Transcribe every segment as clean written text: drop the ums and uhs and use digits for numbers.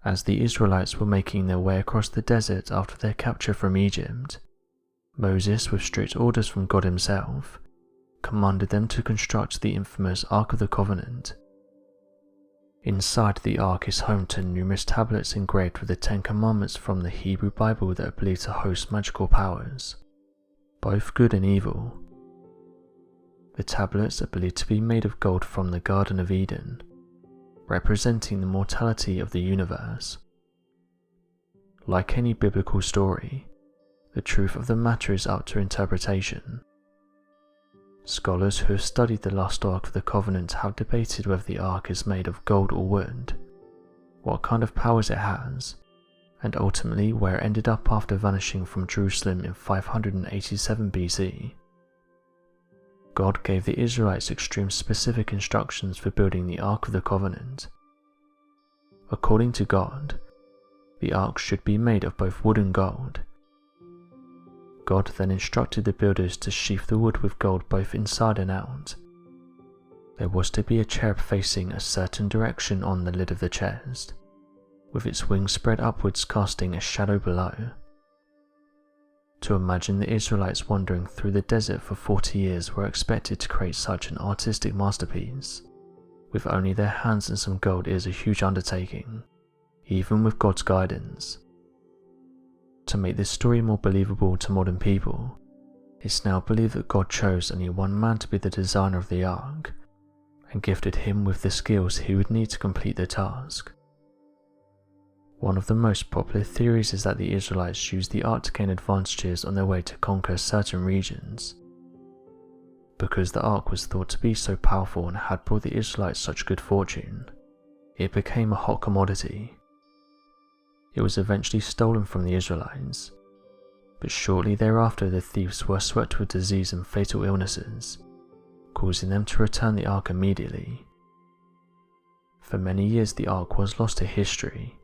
As the Israelites were making their way across the desert after their capture from Egypt, Moses, with strict orders from God himself, commanded them to construct the infamous Ark of the Covenant. Inside the Ark is home to numerous tablets engraved with the 10 Commandments from the Hebrew Bible that are believed to host magical powers, both good and evil. The tablets are believed to be made of gold from the Garden of Eden, representing the mortality of the universe. Like any biblical story, the truth of the matter is up to interpretation. Scholars who have studied the Lost Ark of the Covenant have debated whether the Ark is made of gold or wood, what kind of powers it has, and ultimately where it ended up after vanishing from Jerusalem in 587 BC. God gave the Israelites extreme specific instructions for building the Ark of the Covenant. According to God, the Ark should be made of both wood and gold. God then instructed the builders to sheath the wood with gold both inside and out. There was to be a cherub facing a certain direction on the lid of the chest, with its wings spread upwards casting a shadow below. To imagine the Israelites wandering through the desert for 40 years were expected to create such an artistic masterpiece, with only their hands and some gold, is a huge undertaking, even with God's guidance. To make this story more believable to modern people, it's now believed that God chose only one man to be the designer of the Ark, and gifted him with the skills he would need to complete the task. One of the most popular theories is that the Israelites used the Ark to gain advantages on their way to conquer certain regions. Because the Ark was thought to be so powerful and had brought the Israelites such good fortune, it became a hot commodity. It was eventually stolen from the Israelites, but shortly thereafter the thieves were swept with disease and fatal illnesses, causing them to return the Ark immediately. For many years the Ark was lost to history,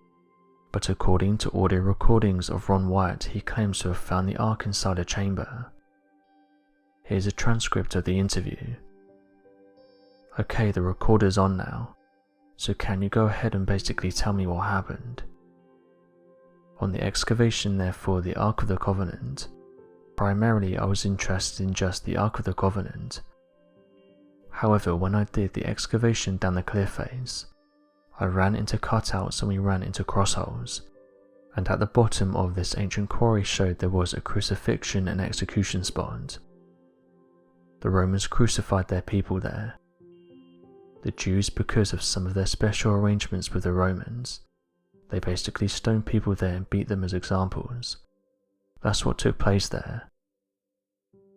but according to audio recordings of Wyatt, he claims to have found the Ark inside a chamber. Here's a transcript of the interview. Okay, the recorder's on now, so can you go ahead and basically tell me what happened? On the excavation therefore the Ark of the Covenant, primarily I was interested in just the Ark of the Covenant. However, when I did the excavation down the cliff face, I ran into cutouts and we ran into crossholes, and at the bottom of this ancient quarry showed there was a crucifixion and execution spot. The Romans crucified their people there. The Jews, because of some of their special arrangements with the Romans, they basically stoned people there and beat them as examples. That's what took place there.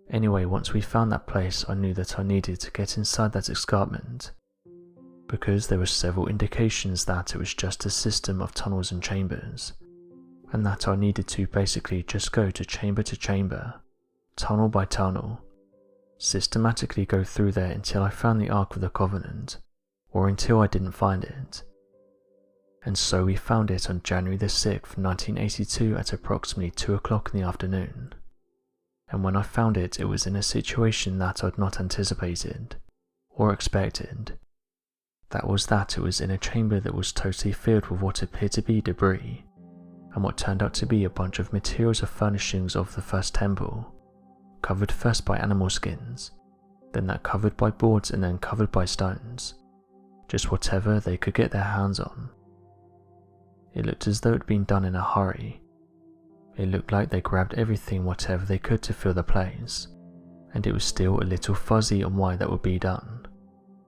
Anyway, once we found that place, I knew that I needed to get inside that escarpment, because there were several indications that it was just a system of tunnels and chambers, and that I needed to basically just go to chamber, tunnel by tunnel, systematically go through there until I found the Ark of the Covenant, or until I didn't find it. And so we found it on January the 6th, 1982 at approximately 2 o'clock in the afternoon. And when I found it, it was in a situation that I'd not anticipated, or expected. That was that it was in a chamber that was totally filled with what appeared to be debris, and what turned out to be a bunch of materials or furnishings of the first temple, covered first by animal skins, then that covered by boards and then covered by stones, just whatever they could get their hands on. It looked as though it had been done in a hurry. It looked like they grabbed everything whatever they could to fill the place, and it was still a little fuzzy on why that would be done.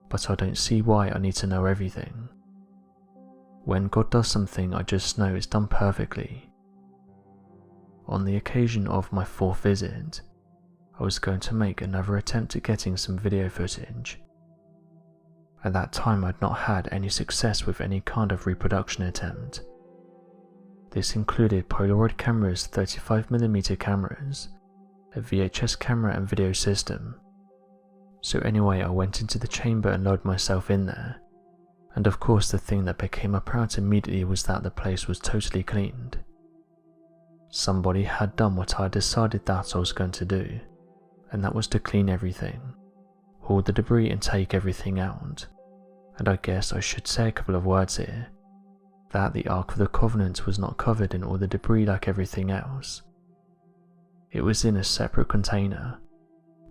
But I don't see why I need to know everything. When God does something, I just know it's done perfectly. On the occasion of my 4th visit, I was going to make another attempt at getting some video footage. At that time I'd not had any success with any kind of reproduction attempt. This included Polaroid cameras, 35mm cameras, a VHS camera and video system. So anyway, I went into the chamber and lowered myself in there, and of course the thing that became apparent immediately was that the place was totally cleaned. Somebody had done what I had decided that I was going to do, and that was to clean everything, haul the debris and take everything out. And I guess I should say a couple of words here. that the Ark of the Covenant was not covered in all the debris like everything else. It was in a separate container,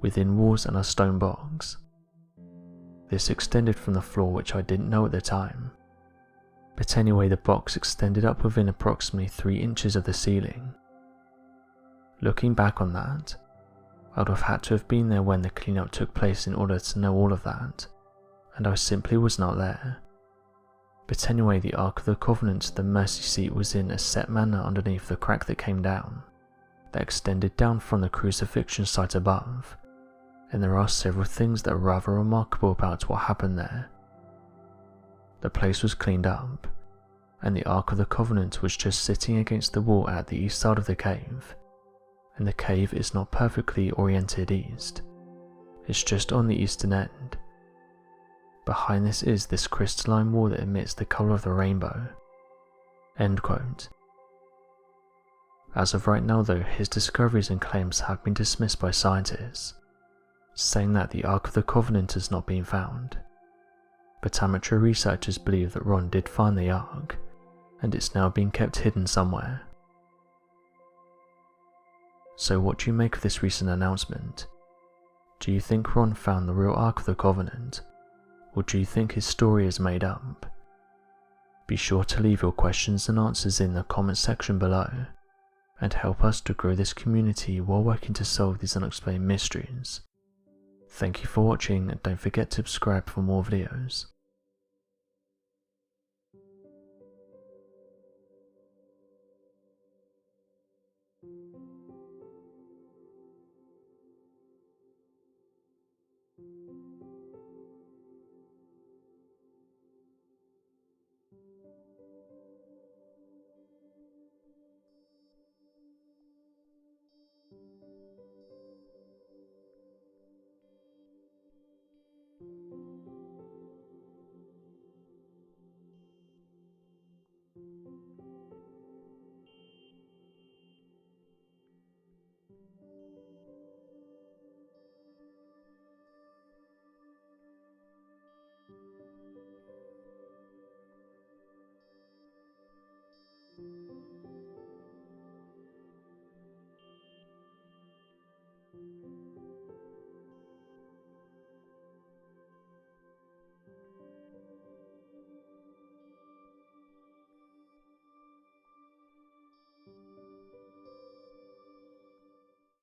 within walls and a stone box. This extended from the floor, which I didn't know at the time. But anyway, the box extended up within approximately 3 inches of the ceiling. Looking back on that, I would have had to have been there when the cleanup took place in order to know all of that, and I simply was not there. But anyway, the Ark of the Covenant, the mercy seat, was in a set manner underneath the crack that came down, that extended down from the crucifixion site above, and there are several things that are rather remarkable about what happened there. The place was cleaned up, and the Ark of the Covenant was just sitting against the wall at the east side of the cave, and the cave is not perfectly oriented east, it's just on the eastern end. Behind this is this crystalline wall that emits the colour of the rainbow." End quote. As of right now though, his discoveries and claims have been dismissed by scientists, saying that the Ark of the Covenant has not been found. But amateur researchers believe that Ron did find the Ark, and it's now being kept hidden somewhere. So what do you make of this recent announcement? Do you think Ron found the real Ark of the Covenant, or do you think his story is made up? Be sure to leave your questions and answers in the comment section below, and help us to grow this community while working to solve these unexplained mysteries. Thank you for watching, and don't forget to subscribe for more videos.